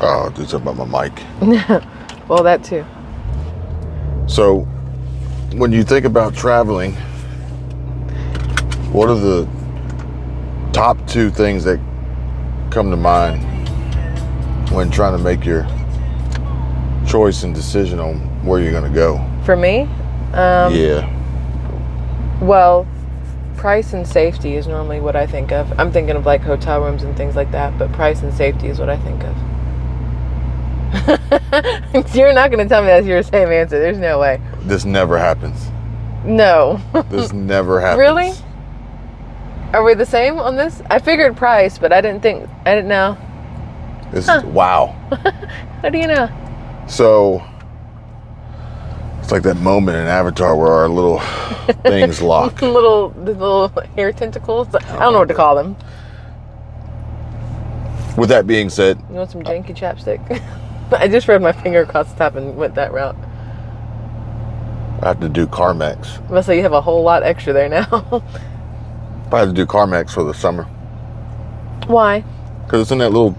Oh, do something about my mic. Well, that too. So, when you think about traveling, what are the top 2 things that come to mind when trying to make your choice and decision on where you're going to go? For me? Yeah. Well, price and safety is normally what I think of. I'm thinking of like hotel rooms and things like that, but price and safety is what I think of. You're not going to tell me that's your same answer. There's no way. This never happens. No. This never happens. Really? Are we the same on this? I figured price, but I didn't know. Wow. How do you know? So, it's like that moment in Avatar where our little things lock. The little hair tentacles. I don't know what to call them. With that being said, You want some janky chapstick? I just read my finger across the top and went that route. I have to do Carmex. Must say you have a whole lot extra there now. I have to do Carmex for the summer. Why? Because it's in that little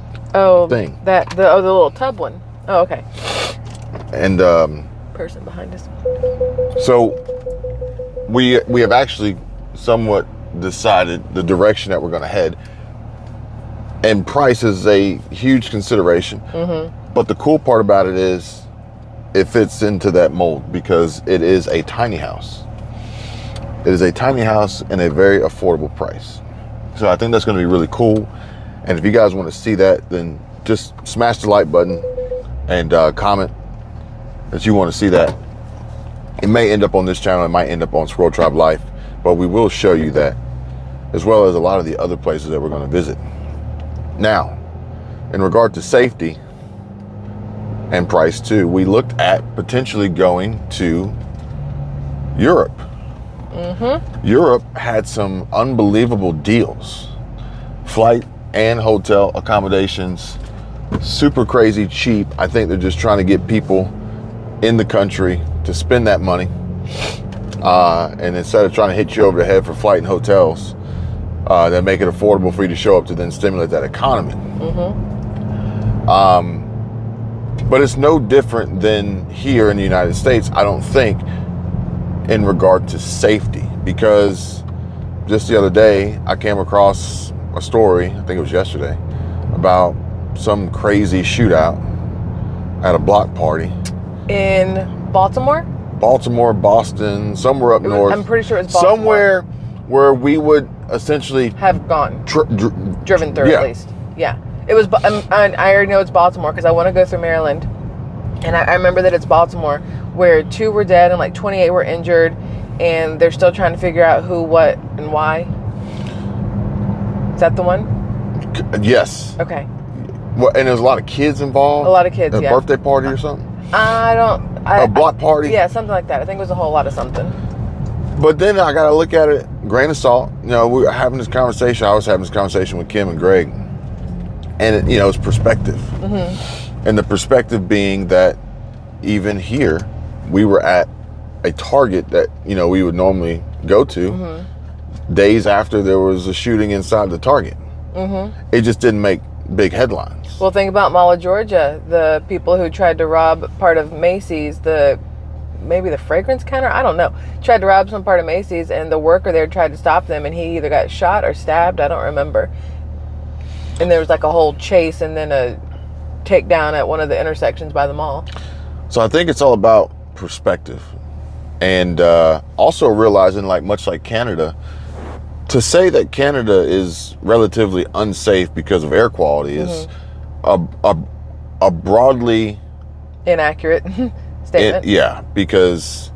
thing. The little tub one. Oh, okay. And Person behind us. so we have actually somewhat decided the direction that we're going to head. And price is a huge consideration. Mm-hmm. But the cool part about it is it fits into that mold because it is a tiny house. It is a tiny house and a very affordable price. So I think that's going to be really cool. And if you guys want to see that, then just smash the like button and comment that you want to see that. It may end up on this channel. It might end up on Squirrel Tribe Life. But we will show you that, as well as a lot of the other places that we're going to visit. Now, in regard to safety and price too, we looked at potentially going to Europe. Mm-hmm. Europe had some unbelievable deals. Flight and hotel accommodations, super crazy cheap. I think they're just trying to get people in the country to spend that money. And instead of trying to hit you over the head for flight and hotels, that make it affordable for you to show up to then stimulate that economy. Mm-hmm. But it's no different than here in the United States, I don't think, in regard to safety. Because just the other day, I came across a story, I think it was yesterday, about some crazy shootout at a block party. In Baltimore? Baltimore, Boston, somewhere up north. I'm pretty sure it was Baltimore. Somewhere where we would essentially have gone. Driven through, yeah. At least. Yeah. It was, I already know it's Baltimore because I want to go through Maryland. And I remember that it's Baltimore where 2 were dead and like 28 were injured. And they're still trying to figure out who, what, and why. Is that the one? Yes. Okay. Well, and there's a lot of kids involved? A lot of kids, yeah. A birthday party or something? A block party? Yeah, something like that. I think it was a whole lot of something. But then I got to look at it, grain of salt. You know, we were having this conversation. I was having this conversation with Kim and Greg. And, it's perspective. Mm-hmm. And the perspective being that even here, we were at a Target that, we would normally go to days after there was a shooting inside the Target. Mm-hmm. It just didn't make big headlines. Well, think about Mall of Georgia. The people who tried to rob part of Macy's, maybe the fragrance counter, I don't know, tried to rob some part of Macy's, and the worker there tried to stop them, and he either got shot or stabbed, I don't remember. And there was like a whole chase and then a takedown at one of the intersections by the mall. So I think it's all about perspective. And also realizing, much like Canada, to say that Canada is relatively unsafe because of air quality is a broadly inaccurate statement. Yeah, because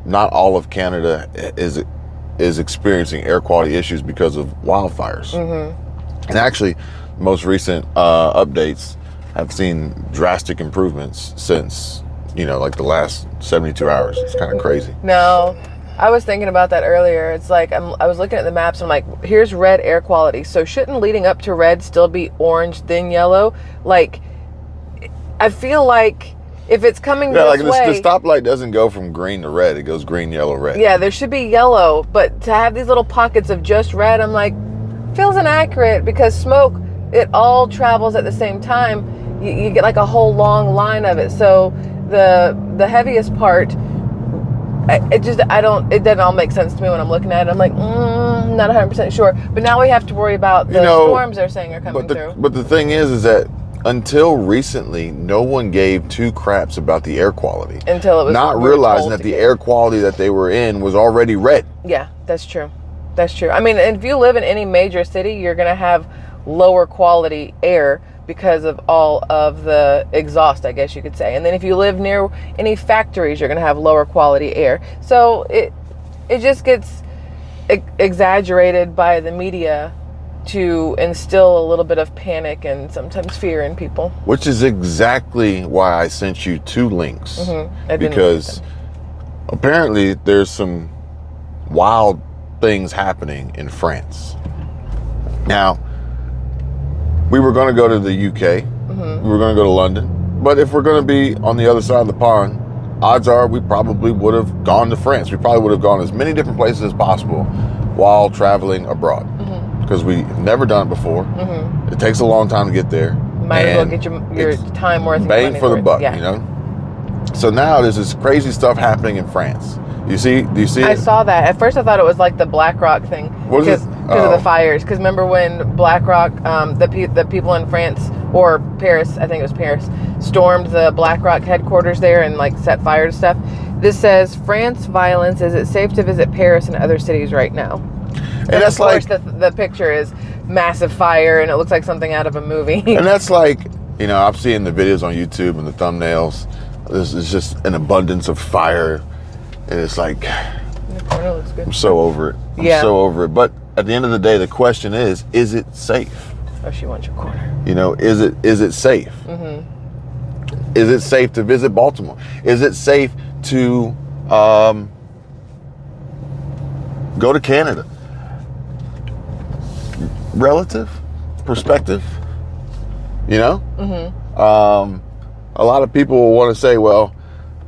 not all of Canada is experiencing air quality issues because of wildfires. Mm-hmm. And actually, most recent updates have seen drastic improvements since, the last 72 hours. It's kind of crazy. No, I was thinking about that earlier. It's like, I was looking at the maps. And I'm like, here's red air quality. So shouldn't leading up to red still be orange, then yellow? Like, I feel like if it's coming this way... the stoplight doesn't go from green to red. It goes green, yellow, red. Yeah, there should be yellow. But to have these little pockets of just red, I'm like, feels inaccurate because smoke, it all travels at the same time. you get like a whole long line of it. So the heaviest part, it doesn't all make sense to me when I'm looking at it. I'm like, not 100% sure. But now we have to worry about the storms they're saying are coming through. But the thing is that until recently, no one gave two craps about the air quality. Until it was not realizing that the air quality that they were in was already red. Yeah, that's true. That's true. I mean, if you live in any major city, you're going to have lower quality air because of all of the exhaust, I guess you could say. And then if you live near any factories, you're going to have lower quality air. So it just gets exaggerated by the media to instill a little bit of panic and sometimes fear in people. Which is exactly why I sent you two links. Because apparently there's some wild things happening in France. Now, we were going to go to the UK. We were going to go to London. But if we're going to be on the other side of the pond, odds are we probably would have gone to France. We probably would have gone as many different places as possible while traveling abroad. Because we've never done it before. It takes a long time to get there. Might as well get your time worth. Bang for the buck, you know? So now there's this crazy stuff happening in France. Do you see it? I saw that. At first I thought it was like the BlackRock thing. Because of the fires. Because remember when BlackRock, the people in France, or Paris, I think it was Paris, stormed the BlackRock headquarters there and like set fire to stuff. This says, France violence, is it safe to visit Paris and other cities right now? And that's, of course, like the picture is massive fire, and it looks like something out of a movie. And that's like, you know, I've seen the videos on YouTube and the thumbnails. This is just an abundance of fire, and it's like, the corner looks good. I'm so over it. I'm so over it. But at the end of the day, the question is it safe? Oh, she wants your corner. You know, is it safe? Is it safe to visit Baltimore? Is it safe to go to Canada? Relative perspective, you know. A lot of people will want to say, well,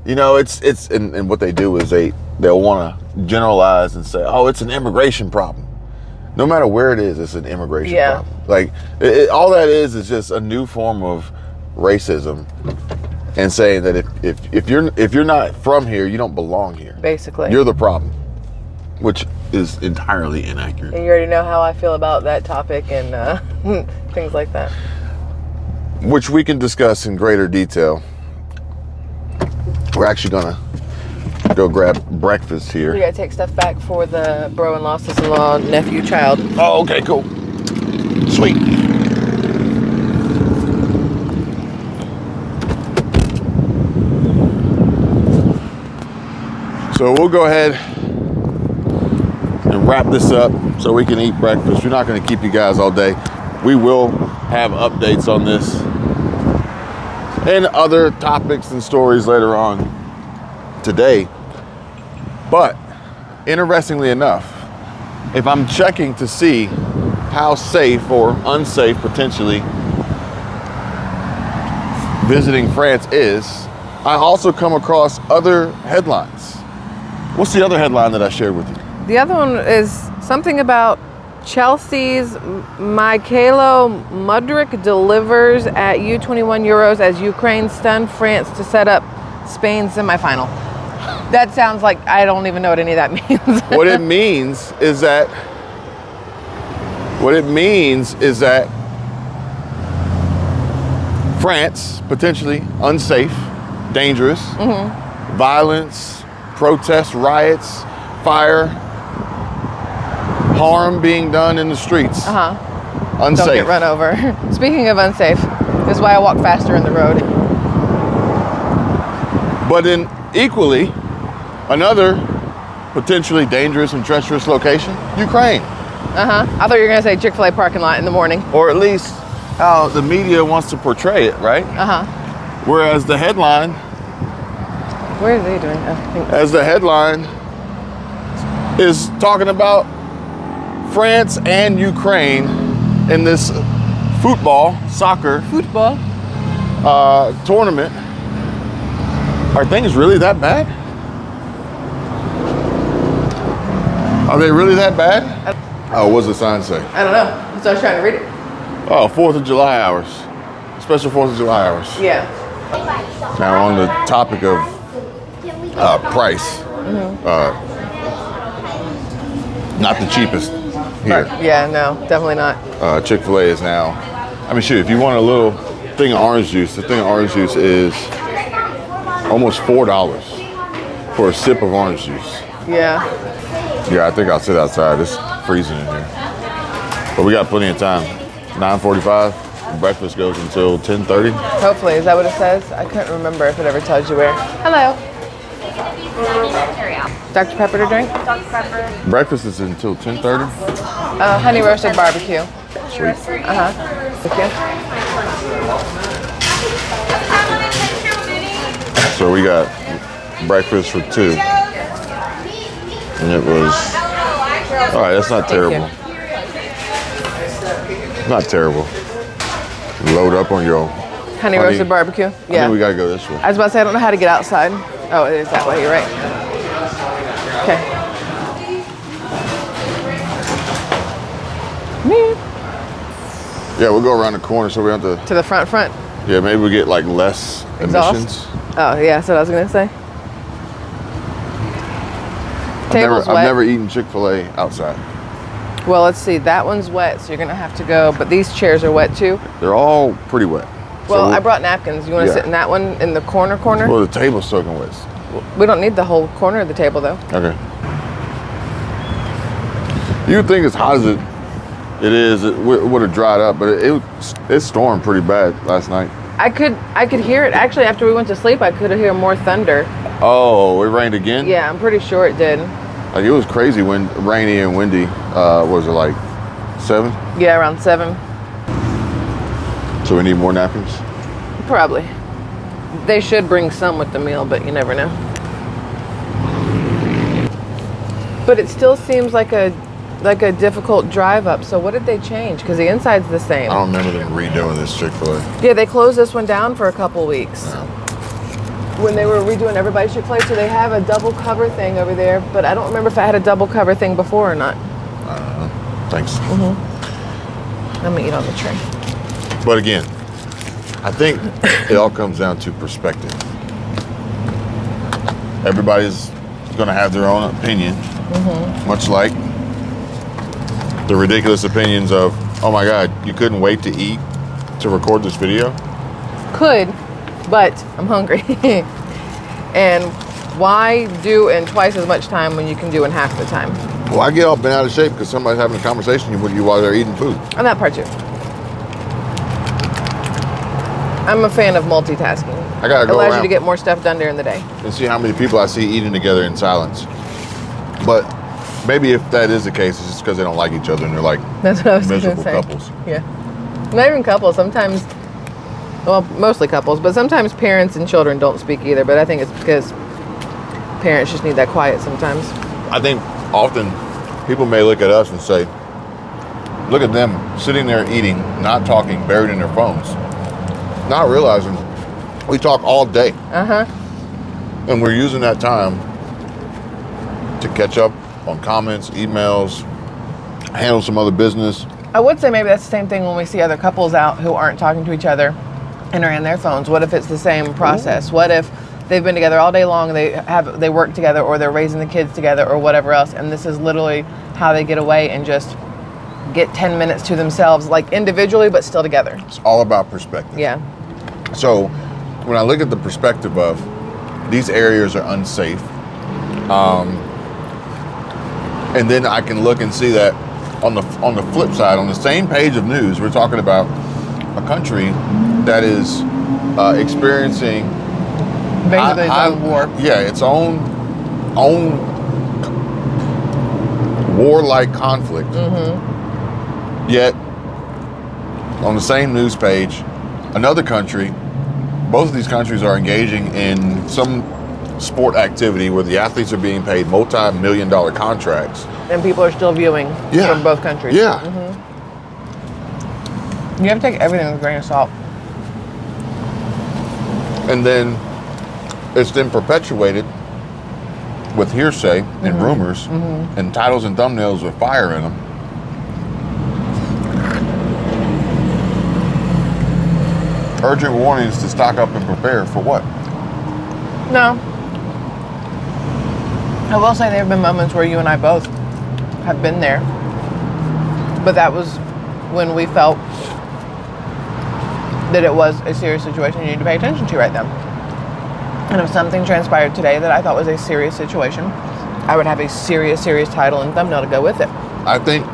you know, it's and what they do is they'll want to generalize and say, oh, it's an immigration problem. No matter where it is, it's an immigration problem. Like all that is just a new form of racism, and saying that if you're not from here, you don't belong here. Basically, you're the problem, which is entirely inaccurate. And you already know how I feel about that topic and things like that. Which we can discuss in greater detail. We're actually gonna go grab breakfast here. We gotta take stuff back for the bro-in-law, sister-in-law, nephew, child. Oh, okay, cool. Sweet. So we'll go ahead and wrap this up so we can eat breakfast. We're not going to keep you guys all day. We will have updates on this and other topics and stories later on today. But interestingly enough, if I'm checking to see how safe or unsafe potentially visiting France is, I also come across other headlines. What's the other headline that I shared with you? The other one is something about Chelsea's Mykhailo Mudryk delivers at U21 Euros as Ukraine stunned France to set up Spain's semifinal. That sounds like I don't even know what any of that means. What it means is that France, potentially unsafe, dangerous, violence, protests, riots, fire, harm being done in the streets. Unsafe. Don't get run over. Speaking of unsafe, this is why I walk faster in the road. But in equally, another potentially dangerous and treacherous location, Ukraine. I thought you were going to say Chick-fil-A parking lot in the morning. Or at least how the media wants to portray it, right? Whereas the headline... Where are they doing? As the headline is talking about France and Ukraine in this soccer tournament. Are things really that bad? Are they really that bad? Oh, what's the sign say? I don't know. So I was trying to read it. Oh, 4th of July hours. It's special 4th of July hours. Yeah. Now, on the topic of price, not the cheapest here. Yeah, no, definitely not. Chick-fil-A is now, I mean, shoot, if you want a little thing of orange juice, the thing of orange juice is almost $4 for a sip of orange juice. Yeah. Yeah, I think I'll sit outside. It's freezing in here. But we got plenty of time. 9:45. Breakfast goes until 10:30. Hopefully, is that what it says? I couldn't remember if it ever tells you where. Hello. Dr. Pepper to drink? Dr. Pepper. Breakfast is until 10:30. Honey roasted barbecue. Sweet. Thank you. So we got breakfast for 2. And it was, all right, that's not terrible. Not terrible. Load up on your Honey roasted barbecue. I Yeah. think we gotta go this way. I was about to say, I don't know how to get outside. Oh, it is that way. You're right. Okay. Yeah, we'll go around the corner so we have to. To the front. Yeah, maybe we get like less Exhaust? emissions. Oh, yeah, that's what I was going to say. Table's I've wet. never eaten Chick-fil-A outside. Well, let's see. That one's wet, so you're going to have to go. But these chairs are wet, too. They're all pretty wet. Well, So I brought napkins. You want to Yeah. sit in that one in the corner? Well, the table's soaking wet. We don't need the whole corner of the table, though. Okay. You would think as hot as it is, it would have dried up, but it stormed pretty bad last night. I could hear it. Actually, after we went to sleep, I could hear more thunder. Oh, it rained again? Yeah, I'm pretty sure it did. Like it was crazy when rainy and windy. Was it like 7? Yeah, around 7. So we need more napkins? Probably. They should bring some with the meal, but you never know. But it still seems like a difficult drive up. So what did they change? Because the inside's the same. I don't remember them redoing this Chick-fil-A. Yeah, they closed this one down for a couple weeks when they were redoing everybody's Chick-fil-A. So they have a double cover thing over there, but I don't remember if I had a double cover thing before or not. I don't know. Thanks. I'm gonna eat on the tray. But again, I think it all comes down to perspective. Everybody's going to have their own opinion, much like the ridiculous opinions of, oh my God, you couldn't wait to eat to record this video? Could, but I'm hungry. And why do in twice as much time when you can do in half the time? Well, I get all bent out of shape because somebody's having a conversation with you while they're eating food. On that part too. I'm a fan of multitasking. I gotta It go allows you around to get more stuff done during the day. and see how many people I see eating together in silence. But maybe if that is the case, it's just because they don't like each other and they're like That's what I was going to miserable say. couples. Yeah. Not even couples. Sometimes, well, mostly couples, but sometimes parents and children don't speak either. But I think it's because parents just need that quiet sometimes. I think often people may look at us and say, look at them sitting there eating, not talking, buried in their phones. Not realizing we talk all day. And we're using that time to catch up on comments, emails, handle some other business. I would say maybe that's the same thing when we see other couples out who aren't talking to each other and are in their phones. What if it's the same process? What if they've been together all day long, they work together, or they're raising the kids together, or whatever else, and this is literally how they get away and just get 10 minutes to themselves, like individually but still together. It's all about perspective. Yeah. So when I look at the perspective of these areas are unsafe, and then I can look and see that on the flip side, on the same page of news, we're talking about a country that is experiencing Basically its own war. Yeah, its own warlike conflict. Yet, on the same news page, another country, both of these countries are engaging in some sport activity where the athletes are being paid multi-million-dollar contracts. And people are still viewing from both countries. Yeah. You have to take everything with a grain of salt. And then it's then perpetuated with hearsay and rumors and titles and thumbnails with fire in them. urgent warnings to stock up and prepare for what? No. I will say there have been moments where you and I both have been there. But that was when we felt that it was a serious situation you need to pay attention to right then. And if something transpired today that I thought was a serious situation, I would have a serious title and thumbnail to go with it. I think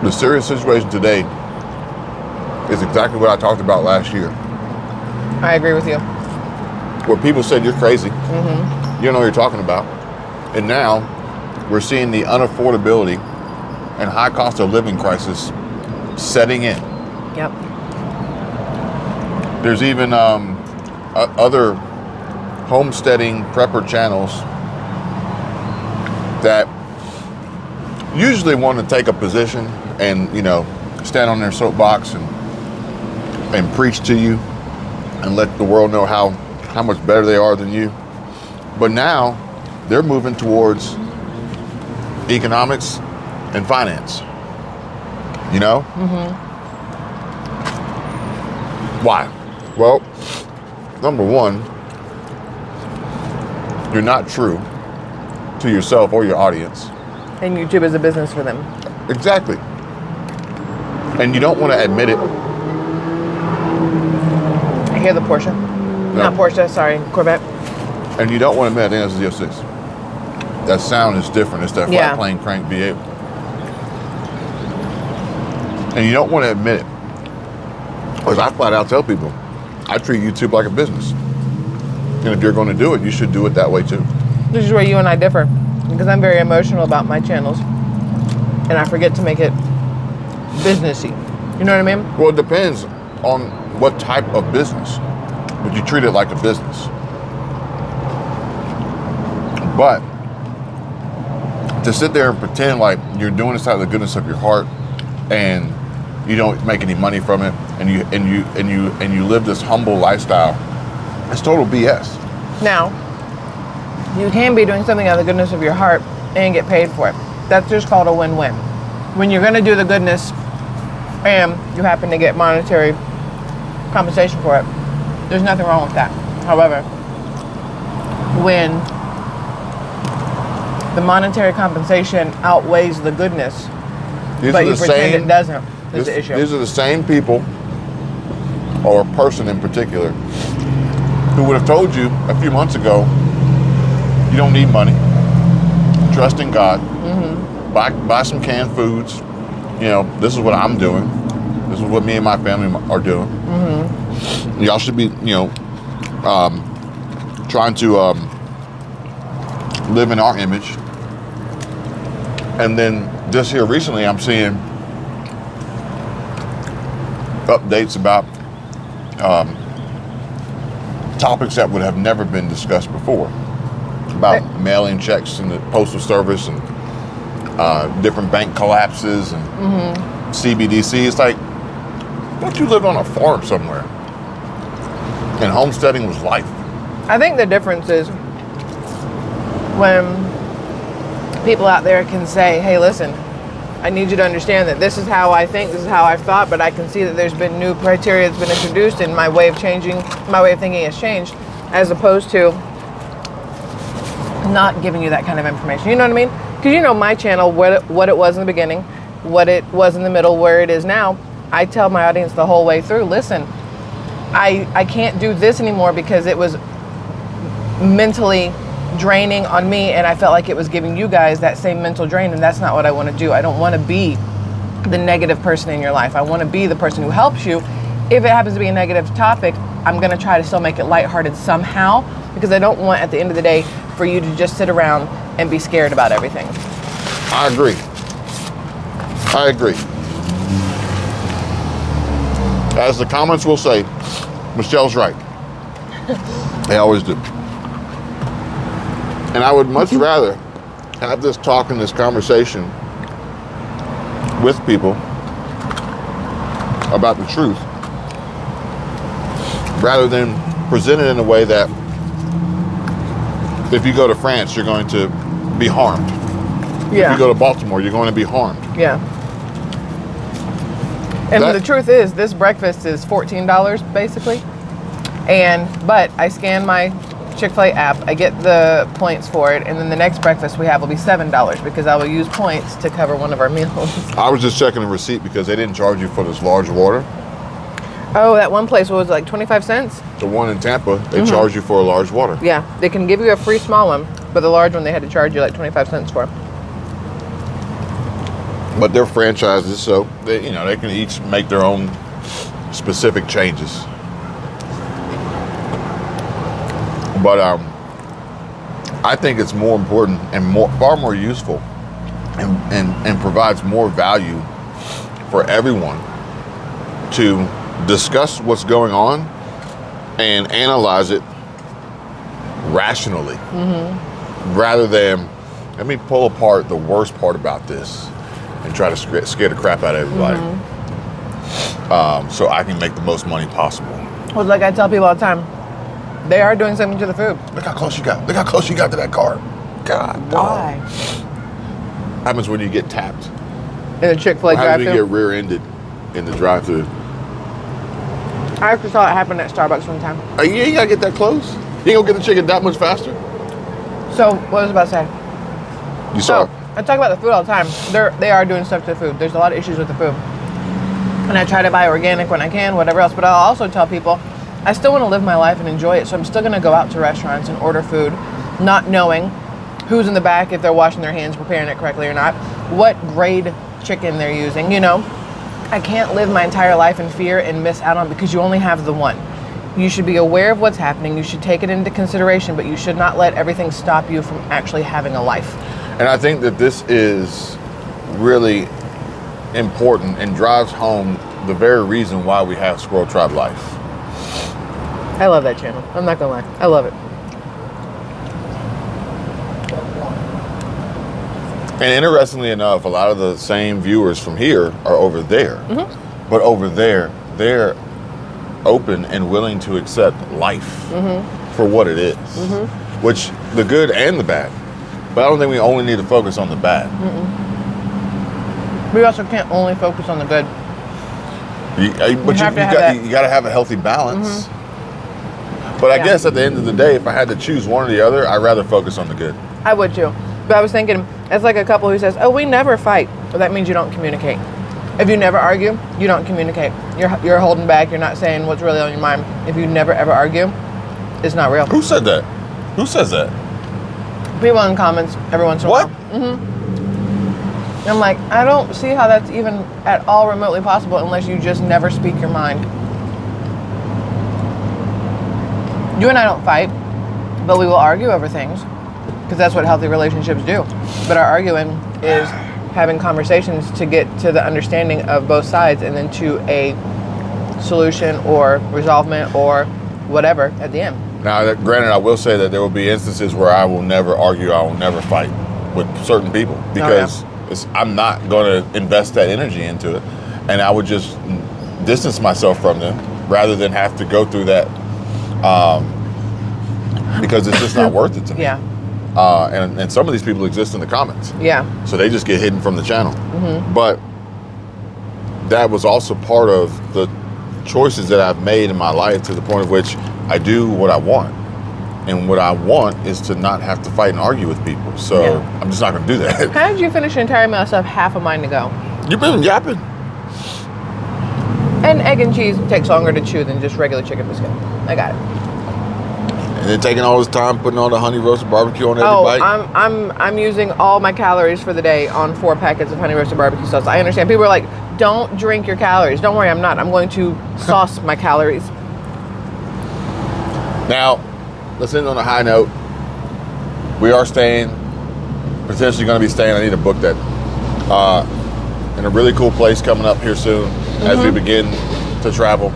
the serious situation today is exactly what I talked about last year. I agree with you. Where people said you're crazy. You don't know what you're talking about. And now we're seeing the unaffordability and high cost of living crisis setting in. Yep. There's even other homesteading prepper channels that usually want to take a position and, you know, stand on their soapbox and preach to you and let the world know how much better they are than you. But now they're moving towards economics and finance. You know? Why? Well, number one, you're not true to yourself or your audience. And YouTube is a business for them. Exactly. And you don't want to admit it. I hear the Porsche. No. Not Porsche, sorry, Corvette. And you don't want to admit it. I think that's the Z06. That sound is different. It's that flat Yeah. plane crank V8. And you don't want to admit it. Because I flat out tell people, I treat YouTube like a business. And if you're going to do it, you should do it that way too. This is where you and I differ. Because I'm very emotional about my channels. And I forget to make it businessy. You know what I mean? Well, it depends on what type of business. But you treat it like a business. But to sit there and pretend like you're doing this out of the goodness of your heart and you don't make any money from it and you live this humble lifestyle, it's total BS. Now, you can be doing something out of the goodness of your heart and get paid for it. That's just called a win-win. When you're going to do the goodness and you happen to get monetary compensation for it, there's nothing wrong with that. However, when the monetary compensation outweighs the goodness, but you pretend it doesn't, is the issue. These are the same people, or a person in particular, who would have told you a few months ago, you don't need money, trust in God, buy some canned foods, you know, this is what I'm doing, this is what me and my family are doing. Y'all should be, you know, trying to live in our image. And then just here recently, I'm seeing updates about topics that would have never been discussed before, about mailing checks in the postal service and different bank collapses and CBDC. It's like, don't you live on a farm somewhere? And homesteading was life. I think the difference is when people out there can say, hey, listen, I need you to understand that this is how I think, this is how I've thought, but I can see that there's been new criteria that's been introduced and my way of thinking has changed, as opposed to not giving you that kind of information. You know what I mean? Because you know my channel, what it was in the beginning, what it was in the middle, where it is now. I tell my audience the whole way through, listen, I can't do this anymore because it was mentally draining on me and I felt like it was giving you guys that same mental drain, and that's not what I want to do. I don't want to be the negative person in your life. I want to be the person who helps you. If it happens to be a negative topic, I'm going to try to still make it lighthearted somehow, because I don't want at the end of the day for you to just sit around and be scared about everything. I agree. As the comments will say, Michelle's right. They always do. And I would much rather have this talk and this conversation with people about the truth, rather than present it in a way that if you go to France, you're going to be harmed. Yeah. If you go to Baltimore, you're going to be harmed. Yeah. And the truth is, this breakfast is $14 basically. But I scan my Chick-fil-A app, I get the points for it, and then the next breakfast we have will be $7 because I will use points to cover one of our meals. I was just checking the receipt because they didn't charge you for this large water. Oh, that one place was like 25 cents? The one in Tampa, they charge you for a large water. Yeah, they can give you a free small one, but the large one they had to charge you like 25 cents for. But they're franchises, so they can each make their own specific changes. But I think it's more important and far more useful and provides more value for everyone to discuss what's going on and analyze it rationally, rather than let me pull apart the worst part about this and try to scare the crap out of everybody, so I can make the most money possible. Well, like I tell people all the time, they are doing something to the food. Look how close you got. Look how close you got to that car. God. Why? Happens when you get tapped. In a Chick-fil-A What happens when you drive-thru? get rear-ended in the drive-thru? I actually saw it happen at Starbucks one time. You ain't gotta get that close. You ain't gonna get the chicken that much faster. So, what was I about to say? You saw. I talk about the food all the time. They are doing stuff to the food. There's a lot of issues with the food. And I try to buy organic when I can, whatever else. But I'll also tell people, I still want to live my life and enjoy it. So I'm still going to go out to restaurants and order food, not knowing who's in the back, if they're washing their hands, preparing it correctly or not, what grade chicken they're using, I can't live my entire life in fear and miss out on because you only have the one. You should be aware of what's happening. You should take it into consideration, but you should not let everything stop you from actually having a life. And I think that this is really important and drives home the very reason why we have Squirrel Tribe Life. I love that channel. I'm not gonna lie. I love it. And interestingly enough, a lot of the same viewers from here are over there. But over there, they're open and willing to accept life for what it is, which the good and the bad. But I don't think we only need to focus on the bad. We also can't only focus on the good. You got to have a healthy balance. But I guess at the end of the day, if I had to choose one or the other, I'd rather focus on the good. I would too. But I was thinking, it's like a couple who says, oh, we never fight. Well, that means you don't communicate. If you never argue, you don't communicate. You're holding back. You're not saying what's really on your mind. If you never, ever argue, it's not real. Who said that? Who says that? People in comments every once in a while. I'm like, I don't see how that's even at all remotely possible unless you just never speak your mind. You and I don't fight, but we will argue over things because that's what healthy relationships do. But our arguing is having conversations to get to the understanding of both sides and then to a solution or resolvement or whatever at the end. Now, granted, I will say that there will be instances where I will never argue, I will never fight with certain people because I'm not going to invest that energy into it. And I would just distance myself from them rather than have to go through that because it's just not worth it to me. Yeah. And some of these people exist in the comments. Yeah. So they just get hidden from the channel. But that was also part of the choices that I've made in my life to the point of which I do what I want. And what I want is to not have to fight and argue with people. So I'm just not going to do that. How did you finish an entire meal and stuff half a mine to go? You've been yapping. And egg and cheese takes longer to chew than just regular chicken biscuit. I got it. And then taking all this time putting all the honey roasted barbecue on every bite. I'm using all my calories for the day on 4 packets of honey roasted barbecue sauce. I understand. People are like, don't drink your calories. Don't worry, I'm not. I'm going to sauce my calories. Now, let's end on a high note. We are staying, potentially going to be staying. I need to book that in a really cool place coming up here soon as we begin to travel.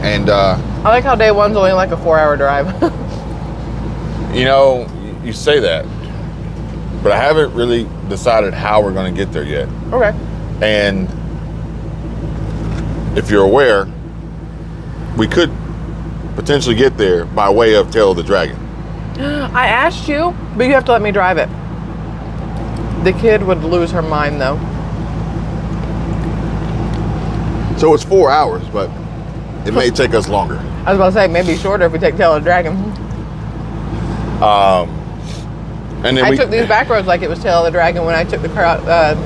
And I like how day one's only like a 4-hour drive. You say that, but I haven't really decided how we're going to get there yet. Okay. And if you're aware, we could potentially get there by way of Tail of the Dragon. I asked you, but you have to let me drive it. The kid would lose her mind though. So it's 4 hours, but it may take us longer. I was about to say maybe shorter if we take Tail of the Dragon. And then I took these back roads like it was Tail of the Dragon when I took the car out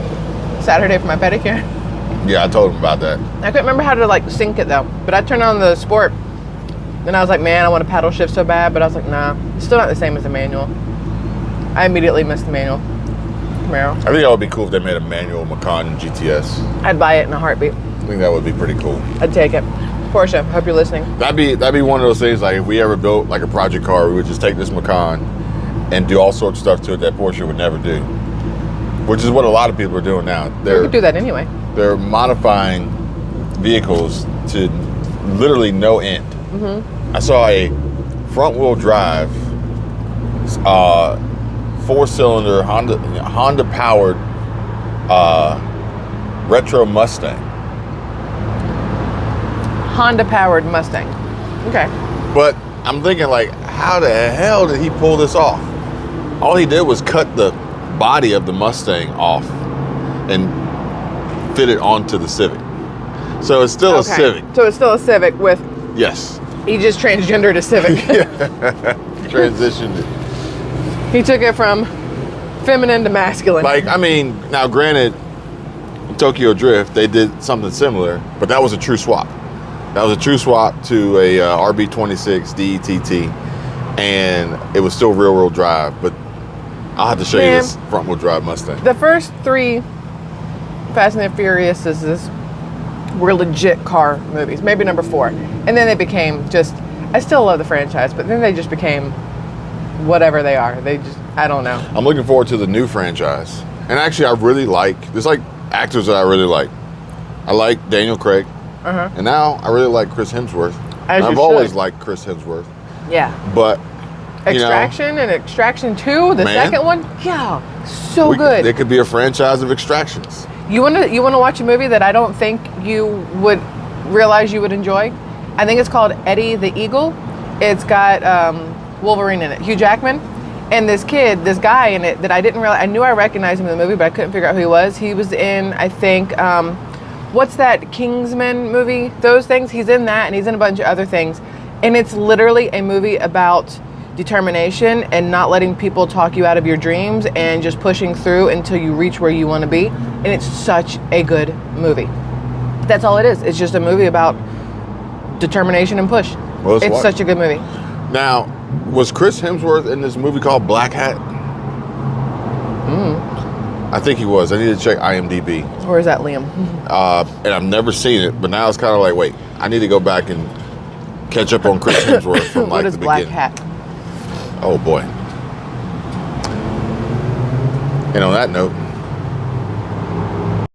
Saturday for my pedicure. Yeah, I told him about that. I couldn't remember how to like sync it though, but I turned on the sport and I was like, man, I want to paddle shift so bad, but I was like, nah, it's still not the same as the manual. I immediately missed the manual. Camaro. I think that would be cool if they made a manual Macan GTS. I'd buy it in a heartbeat. I think that would be pretty cool. I'd take it. Porsche, hope you're listening. That'd be one of those things, like if we ever built like a project car, we would just take this Macan and do all sorts of stuff to it that Porsche would never do. Which is what a lot of people are doing now. We could do that anyway. They're modifying vehicles to literally no end. Mm-hmm. I saw a front-wheel drive, 4-cylinder Honda-powered retro Mustang. Honda-powered Mustang. Okay. But I'm thinking, like, how the hell did he pull this off? All he did was cut the body of the Mustang off and fit it onto the Civic. So it's still a Civic. So it's still a Civic with... Yes. He just transgendered a Civic. Transitioned it. He took it from feminine to masculine. Like, I mean, now granted, Tokyo Drift, they did something similar, but that was a true swap. That was a true swap to a RB26 DETT, and it was still rear-wheel drive, but I'll have to show you this front-wheel drive Mustang. The first 3 Fast and the Furious were legit car movies, maybe number 4. And then they became just, I still love the franchise, but then they just became whatever they are. They just, I don't know. I'm looking forward to the new franchise. And actually, I really there's like actors that I really like. I like Daniel Craig. Uh-huh. And now I really like Chris Hemsworth. I've always liked Chris Hemsworth. Yeah. But, Extraction and Extraction 2, the second one? Yeah, so good. There could be a franchise of Extractions. You want to watch a movie that I don't think you would realize you would enjoy? I think it's called Eddie the Eagle. It's got Wolverine in it, Hugh Jackman, and this guy in it that I didn't realize. I knew I recognized him in the movie, but I couldn't figure out who he was. He was in, I think, what's that Kingsman movie? Those things. He's in that, and he's in a bunch of other things. And it's literally a movie about determination and not letting people talk you out of your dreams and just pushing through until you reach where you want to be. And it's such a good movie. That's all it is. It's just a movie about determination and push. Well, it's such a good movie. Now, was Chris Hemsworth in this movie called Black Hat? I think he was. I need to check IMDb. Or is that Liam? And I've never seen it, but now it's kind of like, wait, I need to go back and catch up on Chris Hemsworth from like the beginning. What is Black Hat? Oh boy. And on that note,